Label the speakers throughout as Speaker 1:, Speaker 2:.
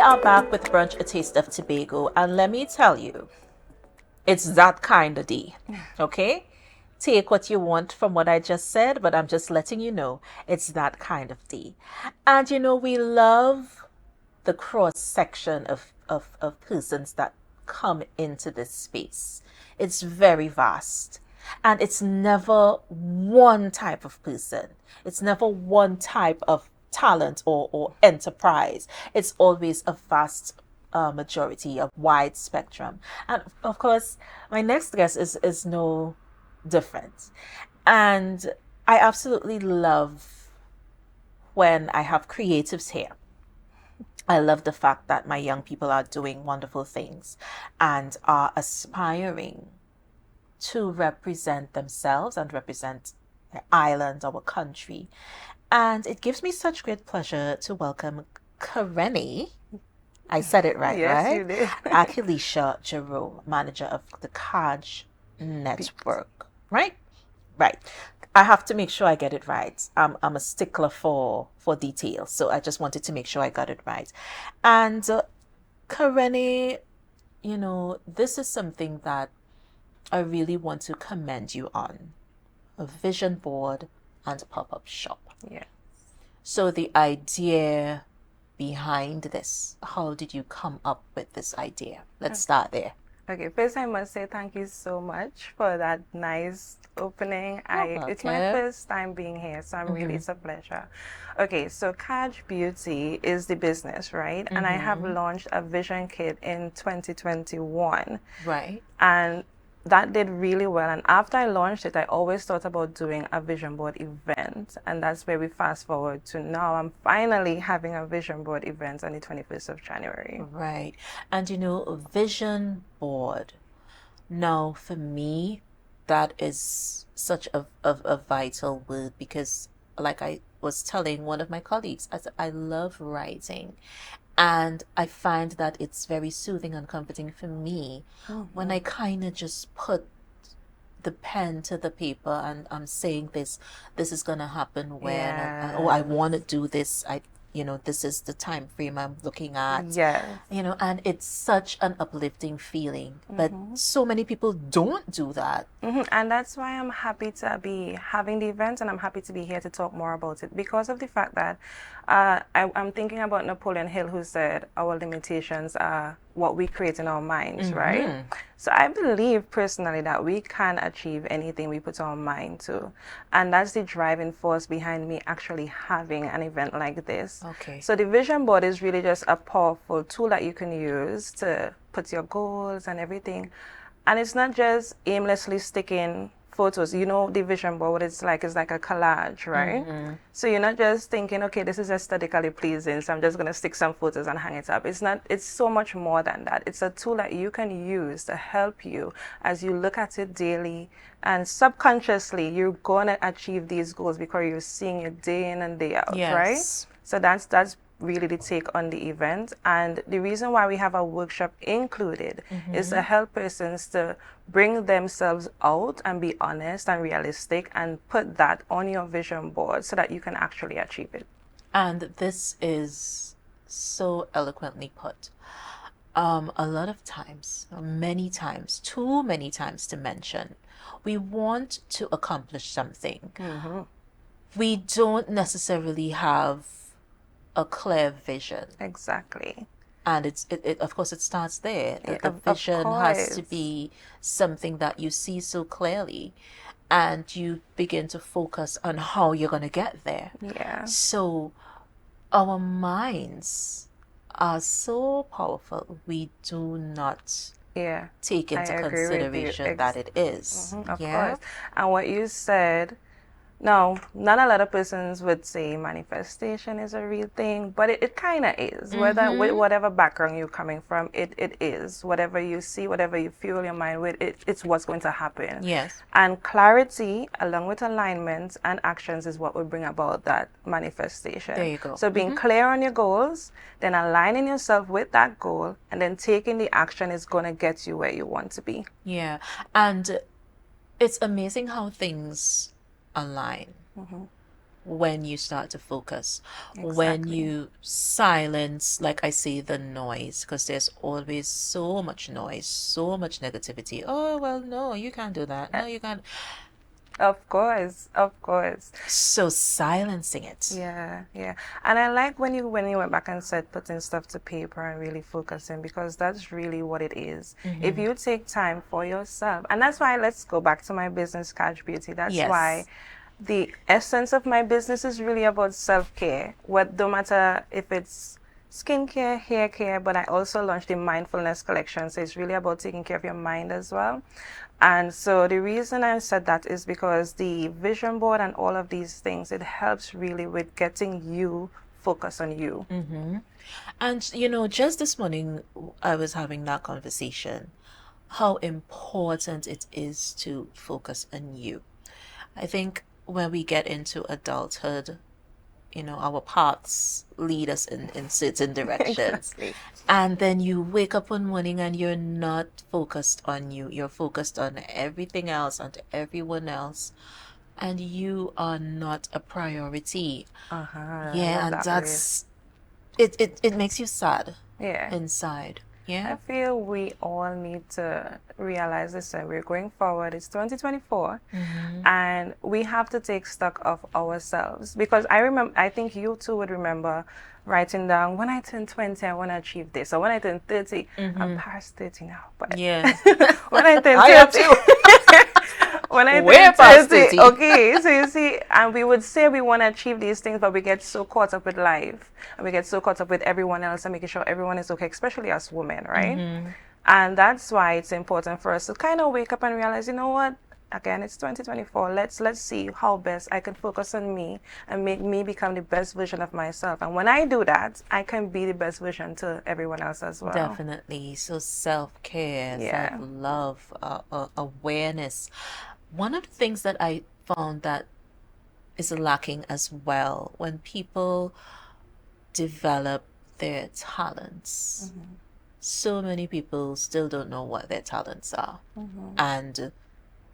Speaker 1: are back with Brunch, a taste of Tobago, and let me tell you, it's that kind of day, okay? Take what you want from what I just said, but I'm just letting you know it's that kind of day. And we love the cross section of persons that come into this space. It's very vast. And it's never one type of person. It's never one type of talent or enterprise. It's always a vast majority, a wide spectrum. And of course, my next guest is no different. And I absolutely love when I have creatives here. I love the fact that my young people are doing wonderful things and are aspiring to represent themselves and represent their island, our country. And it gives me such great pleasure to welcome Kerrene. I said it right,
Speaker 2: yes,
Speaker 1: right?
Speaker 2: You did.
Speaker 1: Akilisha Jerome, manager of the CAJ network. Right? Right. I have to make sure I get it right. I'm a stickler for details, so I just wanted to make sure I got it right. And Kerrene, this is something that I really want to commend you on. A vision board and pop-up shop.
Speaker 2: Yeah.
Speaker 1: So the idea behind this, how did you come up with this idea? Let's start there.
Speaker 2: Okay, first I must say thank you so much for that nice opening. It's my first time being here, so really it's a pleasure. Okay, so CAJ Beauty is the business, right? And I have launched a vision kit in 2021.
Speaker 1: Right.
Speaker 2: And that did really well. And after I launched it, I always thought about doing a vision board event. And that's where we fast forward to now. I'm finally having a vision board event on the 21st of January.
Speaker 1: Right. And a vision board. Now, for me, that is such a vital word because, like I was telling one of my colleagues, I love writing. And I find that it's very soothing and comforting for me when I kind of just put the pen to the paper and I'm saying this is going to happen when, I want to do this. This is the time frame I'm looking at.
Speaker 2: Yeah.
Speaker 1: And it's such an uplifting feeling. But so many people don't do that.
Speaker 2: And that's why I'm happy to be having the event and I'm happy to be here to talk more about it because of the fact that I'm thinking about Napoleon Hill, who said our limitations are what we create in our minds, right? So I believe personally that we can achieve anything we put our mind to. And that's the driving force behind me actually having an event like this.
Speaker 1: Okay.
Speaker 2: So the vision board is really just a powerful tool that you can use to put your goals and everything. And it's not just aimlessly sticking photos. The vision board, what it's like a collage, right? So you're not just thinking, okay, this is aesthetically pleasing, so I'm just going to stick some photos and hang it up. It's so much more than that. It's a tool that you can use to help you as you look at it daily, and subconsciously you're going to achieve these goals because you're seeing it day in and day out, right? So that's really the take on the event. And the reason why we have a workshop included is to help persons to bring themselves out and be honest and realistic and put that on your vision board so that you can actually achieve it.
Speaker 1: And this is so eloquently put. A lot of times, many times, too many times to mention, we want to accomplish something. We don't necessarily have a clear vision.
Speaker 2: Exactly.
Speaker 1: And it of course it starts there. The vision has to be something that you see so clearly and you begin to focus on how you're going to get there.
Speaker 2: Yeah.
Speaker 1: So our minds are so powerful. We do not take into consideration that it is.
Speaker 2: Of course. And what you said, no, not a lot of persons would say manifestation is a real thing, but it kind of is. Whether with whatever background you're coming from, it is. Whatever you see, whatever you fuel your mind with, it's what's going to happen.
Speaker 1: Yes.
Speaker 2: And clarity, along with alignment and actions, is what will bring about that manifestation.
Speaker 1: There you go.
Speaker 2: So being clear on your goals, then aligning yourself with that goal, and then taking the action is going to get you where you want to be.
Speaker 1: Yeah. And it's amazing how things align. when you start to focus, when
Speaker 2: Exactly.
Speaker 1: you silence, like I say, the noise, because there's always so much noise, so much negativity. Oh, well, no, you can't do that. No, you can't.
Speaker 2: Of course, of course.
Speaker 1: So silencing it.
Speaker 2: Yeah, yeah. And I like when you went back and said putting stuff to paper and really focusing, because that's really what it is. If you take time for yourself, and that's why, let's go back to my business, Catch Beauty. That's why
Speaker 1: Yes.
Speaker 2: the essence of my business is really about self-care. What, no matter if it's skincare, hair care, but I also launched the mindfulness collection. So it's really about taking care of your mind as well. And so the reason I said that is because the vision board and all of these things, it helps really with getting you focus on you.
Speaker 1: And you know, just this morning, I was having that conversation, how important it is to focus on you. I think when we get into adulthood, you know, our paths lead us in certain directions.
Speaker 2: Exactly.
Speaker 1: And then you wake up one morning and you're not focused on you. You're focused on everything else and everyone else. And you are not a priority.
Speaker 2: I
Speaker 1: Yeah,
Speaker 2: love
Speaker 1: and
Speaker 2: that belief.
Speaker 1: that's it makes you sad
Speaker 2: Yeah.
Speaker 1: inside.
Speaker 2: I
Speaker 1: Yeah.
Speaker 2: feel we all need to realize this, and we're going forward. It's 2024, and we have to take stock of ourselves, because I think you too would remember writing down, when I turn 20, I want to achieve this, or when I turn 30, I'm past 30 now, but
Speaker 1: Yeah.
Speaker 2: when I turn
Speaker 1: I am
Speaker 2: 30,
Speaker 1: too.
Speaker 2: when I
Speaker 1: Way
Speaker 2: turn
Speaker 1: past
Speaker 2: 30,
Speaker 1: 30.
Speaker 2: okay, so you see, and we would say we want to achieve these things, but we get so caught up with life, and we get so caught up with everyone else and making sure everyone is okay, especially as women, right? And that's why it's important for us to kind of wake up and realize, you know what? Again, it's 2024. Let's see how best I can focus on me and make me become the best version of myself. And when I do that, I can be the best version to everyone else as well.
Speaker 1: Definitely. So self-care,
Speaker 2: Yeah.
Speaker 1: self-love, awareness. One of the things that I found that is lacking as well when people develop their talents. So many people still don't know what their talents are. And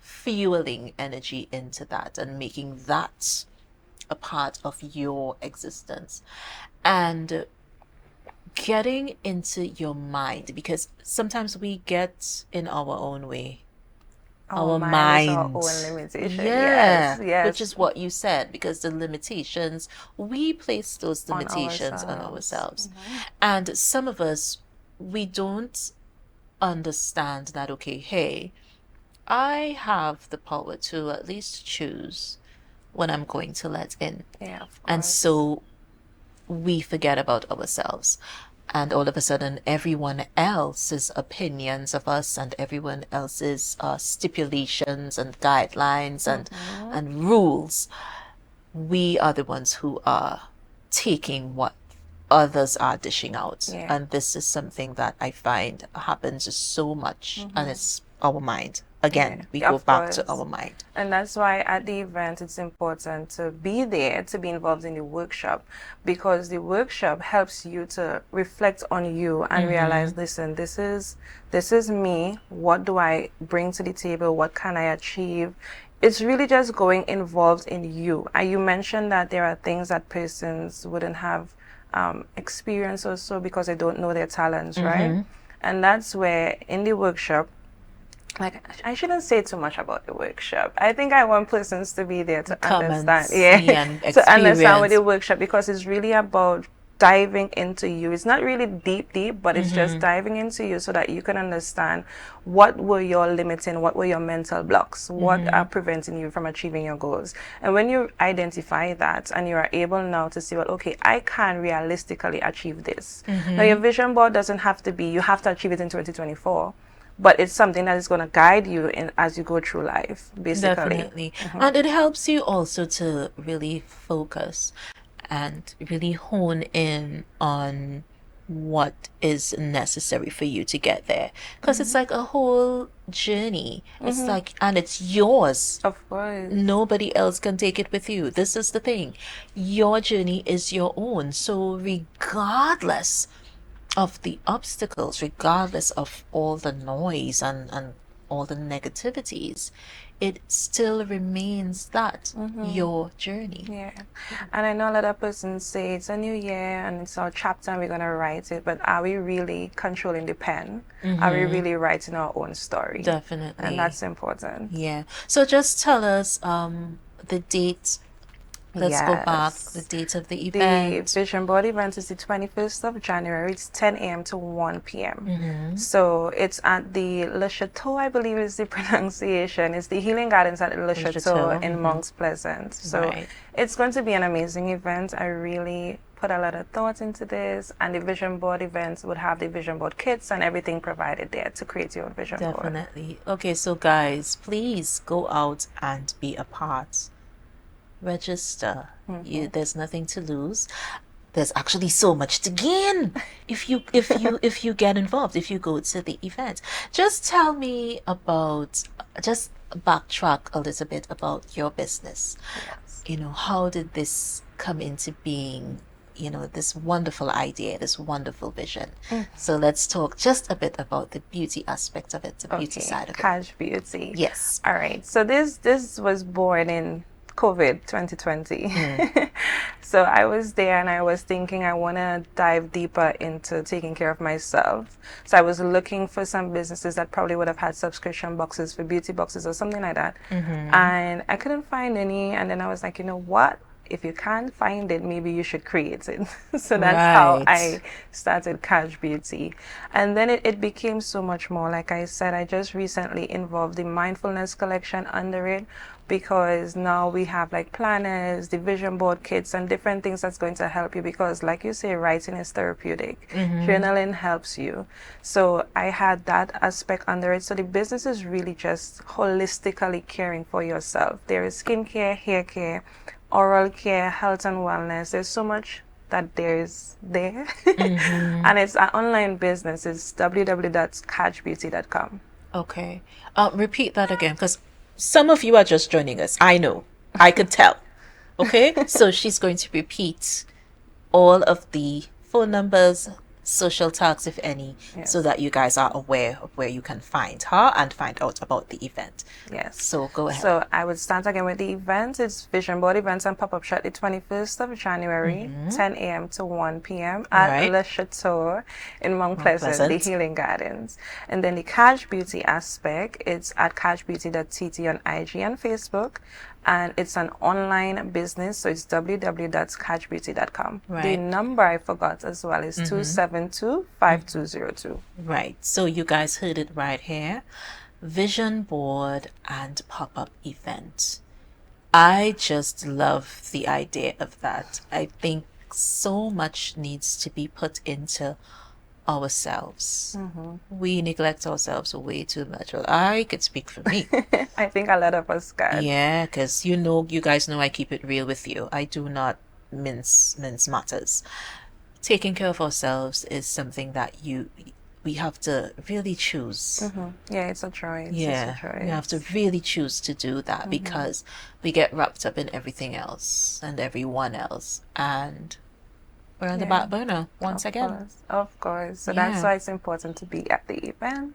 Speaker 1: fueling energy into that and making that a part of your existence. And getting into your mind, because sometimes we get in our own way.
Speaker 2: Our
Speaker 1: Our
Speaker 2: mind is our
Speaker 1: mind.
Speaker 2: own limitation.
Speaker 1: Yeah,
Speaker 2: Yes,
Speaker 1: which
Speaker 2: yes.
Speaker 1: is what you said, because the limitations, we place those
Speaker 2: On
Speaker 1: limitations on
Speaker 2: ourselves.
Speaker 1: ourselves. And some of us, we don't understand that, okay, hey, I have the power to at least choose when I'm going to let in.
Speaker 2: Yeah, of
Speaker 1: And
Speaker 2: course.
Speaker 1: so we forget about ourselves. And all of a sudden, everyone else's opinions of us and everyone else's stipulations and guidelines and rules, we are the ones who are taking what others are dishing out.
Speaker 2: Yeah.
Speaker 1: And this is something that I find happens so much, and it's our mind. Again, we go
Speaker 2: Of
Speaker 1: back to
Speaker 2: course.
Speaker 1: our mind.
Speaker 2: And that's why at the event it's important to be there, to be involved in the workshop, because the workshop helps you to reflect on you and realize, listen, this is me. What do I bring to the table? What can I achieve? It's really just going involved in you. And you mentioned that there are things that persons wouldn't have experience or so because they don't know their talents, right? And that's where in the workshop, like, I shouldn't say too much about the workshop. I think I want persons to be there to
Speaker 1: Come and
Speaker 2: understand.
Speaker 1: see
Speaker 2: Yeah.
Speaker 1: and
Speaker 2: To understand with
Speaker 1: experience.
Speaker 2: the workshop, because it's really about diving into you. It's not really deep, but it's just diving into you so that you can understand what were your limiting, what were your mental blocks, what are preventing you from achieving your goals. And when you identify that and you are able now to see, well, okay, I can realistically achieve this. Now, your vision board doesn't have to be, you have to achieve it in 2024. But it's something that is going to guide you in as you go through life, basically.
Speaker 1: Definitely. And it helps you also to really focus and really hone in on what is necessary for you to get there. Because it's like a whole journey. It's like, and it's yours.
Speaker 2: Of course.
Speaker 1: Nobody else can take it with you. This is the thing. Your journey is your own. So regardless of the obstacles, regardless of all the noise and all the negativities, it still remains that your journey.
Speaker 2: Yeah. And I know a lot of persons say it's a new year and it's our chapter and we're going to write it, but are we really controlling the pen? Are we really writing our own story?
Speaker 1: Definitely.
Speaker 2: And that's important.
Speaker 1: Yeah. So just tell us the date. Let's go back. The date of the event.
Speaker 2: The Vision Board event is the 21st of January. It's 10 a.m. to 1 p.m. So it's at the Le Chateau, I believe is the pronunciation. It's the Healing Gardens at Le Chateau in Monks Pleasant. So it's going to be an amazing event. I really put a lot of thought into this, and the Vision Board events would have the Vision Board kits and everything provided there to create your own vision board.
Speaker 1: Definitely. Okay, so guys, please go out and be a part. Register. There's nothing to lose. There's actually so much to gain if you get involved, if you go to the event. Just tell me about, just backtrack a little bit about your business.
Speaker 2: Yes.
Speaker 1: How did this come into being? This wonderful idea, this wonderful vision. So let's talk just a bit about the beauty aspect of it, the beauty side of it.
Speaker 2: Cash beauty.
Speaker 1: Yes.
Speaker 2: All right. So this was born in COVID 2020. So I was there and I was thinking I want to dive deeper into taking care of myself. So I was looking for some businesses that probably would have had subscription boxes for beauty boxes or something like that. And I couldn't find any. And then I was like, you know what? If you can't find it, maybe you should create it. So that's how I started Cash Beauty. And then it became so much more. Like I said, I just recently involved the mindfulness collection under it, because now we have like planners, the vision board kits, and different things that's going to help you, because like you say, writing is therapeutic. Journaling helps you. So I had that aspect under it. So the business is really just holistically caring for yourself. There is skincare, hair care, oral care, health and wellness. There's so much that there's there. And it's an online business. It's www.catchbeauty.com.
Speaker 1: Okay. Repeat that again, because some of you are just joining us. I know. I could tell. Okay? So she's going to repeat all of the phone numbers, social tags, if any, so that you guys are aware of where you can find her and find out about the event.
Speaker 2: Yes.
Speaker 1: So go ahead.
Speaker 2: So I would start again with the event. It's Vision Board Events and Pop-Up Shop the 21st of January, 10 a.m. to 1 p.m. at Le Chateau in Mount Pleasant, the Healing Gardens. And then the Cash Beauty aspect, it's at cashbeauty.tt on IG and Facebook. And it's an online business, so it's www.catchbeauty.com. The number I forgot as well is 272-5202.
Speaker 1: Right. So you guys heard it right here. Vision board and pop-up event. I just love the idea of that. I think so much needs to be put into ourselves. We neglect ourselves way too much. Well, I could speak for me.
Speaker 2: I think a lot of us can.
Speaker 1: Yeah, because you guys know I keep it real with you. I do not mince matters. Taking care of ourselves is something that we have to really choose.
Speaker 2: Yeah, it's a choice.
Speaker 1: Yeah,
Speaker 2: it's a choice.
Speaker 1: We have to really choose to do that, because we get wrapped up in everything else and everyone else, and we're on the back burner once again.
Speaker 2: Of course. So that's why it's important to be at the event.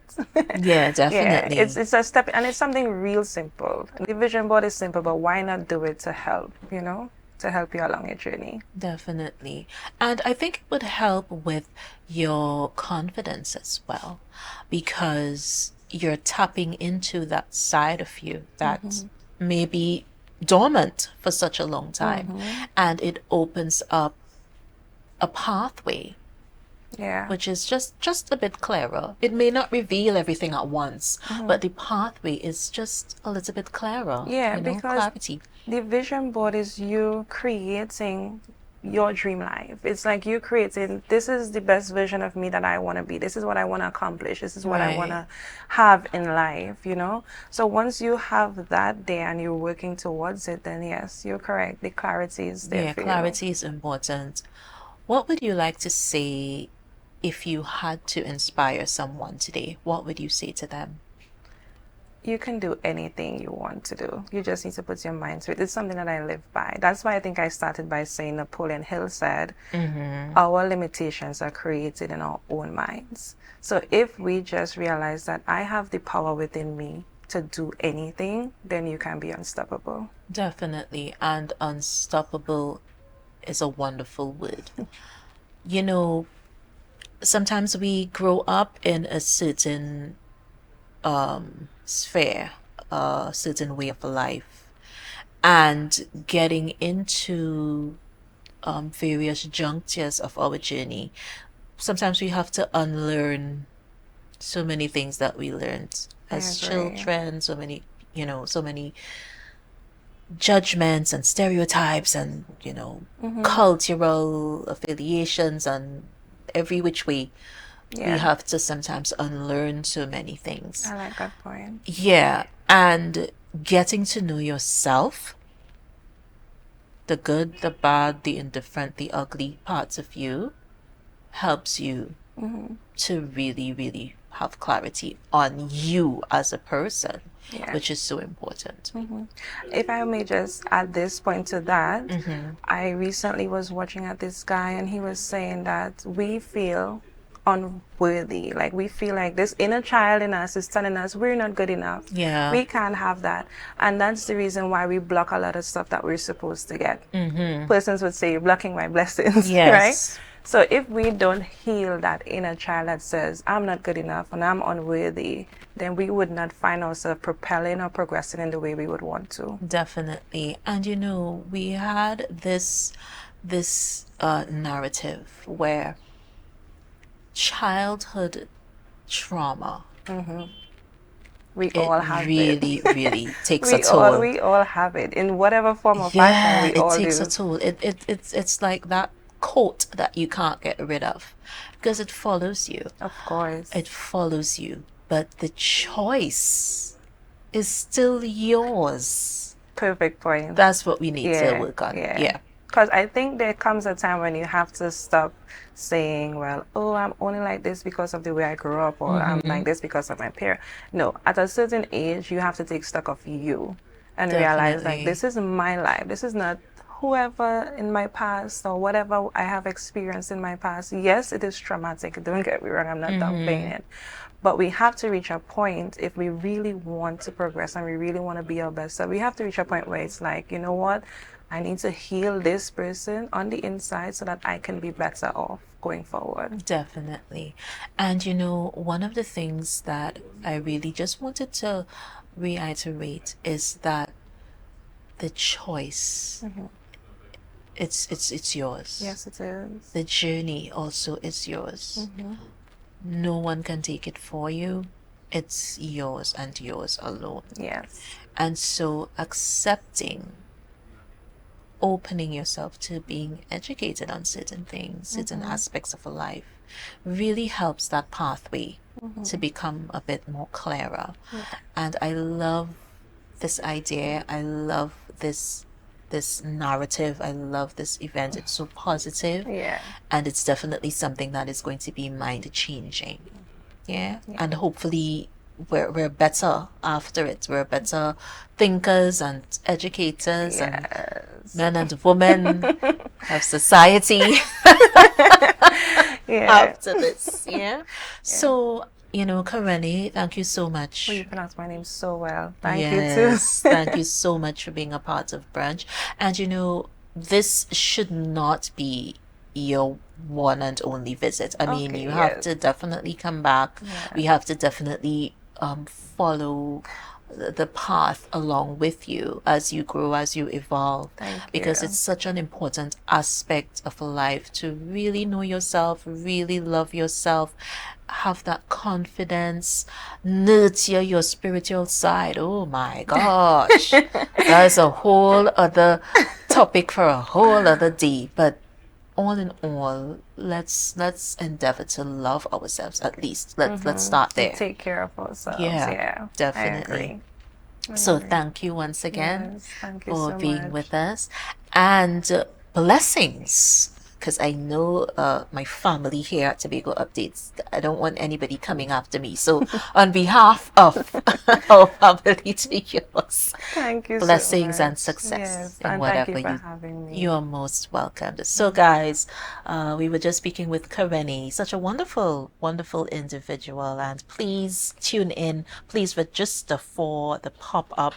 Speaker 1: Yeah, definitely.
Speaker 2: Yeah, it's a step, and it's something real simple. The vision board is simple, but why not do it to help, to help you along your journey?
Speaker 1: Definitely. And I think it would help with your confidence as well, because you're tapping into that side of you that may be dormant for such a long time, and it opens up a pathway, which is just a bit clearer. It may not reveal everything at once, but the pathway is just a little bit clearer.
Speaker 2: Because
Speaker 1: clarity.
Speaker 2: The vision board is you creating your dream life. It's like you creating, this is the best version of me that I want to be. This is what I want to accomplish. This is what I want to have in life, So once you have that there and you're working towards it, then yes, you're correct. The clarity is there for
Speaker 1: clarity is important. What would you like to say if you had to inspire someone today? What would you say to them?
Speaker 2: You can do anything you want to do. You just need to put your mind to it. It's something that I live by. That's why I think I started by saying Napoleon Hill said, our limitations are created in our own minds. So if we just realize that I have the power within me to do anything, then you can be unstoppable.
Speaker 1: Definitely. And unstoppable is a wonderful word. You know, sometimes we grow up in a certain sphere, a certain way of life, and getting into various junctures of our journey, sometimes we have to unlearn so many things that we learned as children, so many, so many judgments and stereotypes and, cultural affiliations and every which way. We have to sometimes unlearn so many things.
Speaker 2: I like that point.
Speaker 1: Yeah. And getting to know yourself, the good, the bad, the indifferent, the ugly parts of you, helps you to really, really have clarity on you as a person, which is so important.
Speaker 2: If I may just add this point to that, I recently was watching at this guy and he was saying that we feel unworthy. Like we feel like this inner child in us is telling us we're not good enough.
Speaker 1: Yeah.
Speaker 2: We can't have that. And that's the reason why we block a lot of stuff that we're supposed to get. Persons would say, you're blocking my blessings, right? So if we don't heal that inner child that says, I'm not good enough and I'm unworthy, then we would not find ourselves propelling or progressing in the way we would want to.
Speaker 1: Definitely. And we had this narrative where childhood trauma
Speaker 2: we all have
Speaker 1: really takes a toll.
Speaker 2: We all have it in whatever form of life.
Speaker 1: It takes a toll. It's like that coat that you can't get rid of because it follows you.
Speaker 2: Of course,
Speaker 1: it follows you, but the choice is still yours.
Speaker 2: Perfect point.
Speaker 1: That's what we need to work on.
Speaker 2: Because I think there comes a time when you have to stop saying, well, I'm only like this because of the way I grew up, or I'm like this because of my parents. No, at a certain age, you have to take stock of you and realize, like, this is my life. This is not whoever in my past or whatever I have experienced in my past. Yes, it is traumatic. Don't get me wrong. I'm not downplaying it. But we have to reach a point, if we really want to progress and we really want to be our best self, we have to reach a point where it's like, you know what? I need to heal this person on the inside so that I can be better off going forward.
Speaker 1: Definitely. And one of the things that I really just wanted to reiterate is that the choice, it's yours.
Speaker 2: Yes, it is.
Speaker 1: The journey also is yours. No one can take it for you. It's yours and yours alone.
Speaker 2: Yes.
Speaker 1: And so accepting, opening yourself to being educated on certain things, certain aspects of a life, really helps that pathway to become a bit more clearer. And I love this idea. I love this narrative. I love this event. It's so positive. And it's definitely something that is going to be mind changing. And hopefully we're better after it. We're better thinkers and educators and men and women of society after this. So, Kerrene, thank you so much.
Speaker 2: You pronounce my name so well. Thank you too.
Speaker 1: Thank you so much for being a part of Brunch. And this should not be your one and only visit. I mean, you have to definitely come back. We have to definitely follow the path along with you as you grow, as you evolve. Because it's such an important aspect of life to really know yourself, really love yourself, have that confidence, nurture your spiritual side. Oh my gosh. That's a whole other topic for a whole other day. But all in all, let's endeavor to love ourselves at least. Let's start there.
Speaker 2: To take care of ourselves.
Speaker 1: Definitely. So thank you once again
Speaker 2: thank you
Speaker 1: for
Speaker 2: so
Speaker 1: being
Speaker 2: much.
Speaker 1: with us, and blessings because I know my family here at Tobago Updates. I don't want anybody coming after me. So on behalf of our family to yours,
Speaker 2: Thank you
Speaker 1: blessings
Speaker 2: so much.
Speaker 1: and success
Speaker 2: Yes,
Speaker 1: in
Speaker 2: and
Speaker 1: whatever
Speaker 2: thank you for having me.
Speaker 1: you are most welcome. So guys, we were just speaking with Kerrene, such a wonderful, wonderful individual, and please tune in, please register for the pop-up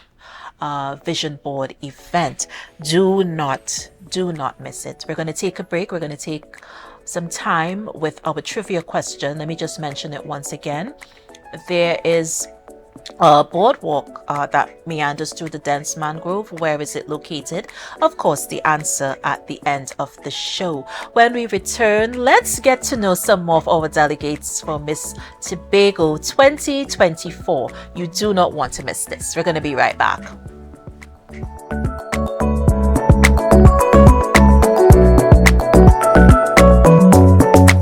Speaker 1: vision board event. Do not miss it. We're going to take a break. We're going to take some time with our trivia question. Let me just mention it once again. There is a boardwalk that meanders through the dense mangrove. Where is it located? Of course, the answer at the end of the show. When we return, let's get to know some more of our delegates for Miss Tobago 2024. You do not want to miss this. We're going to be right back.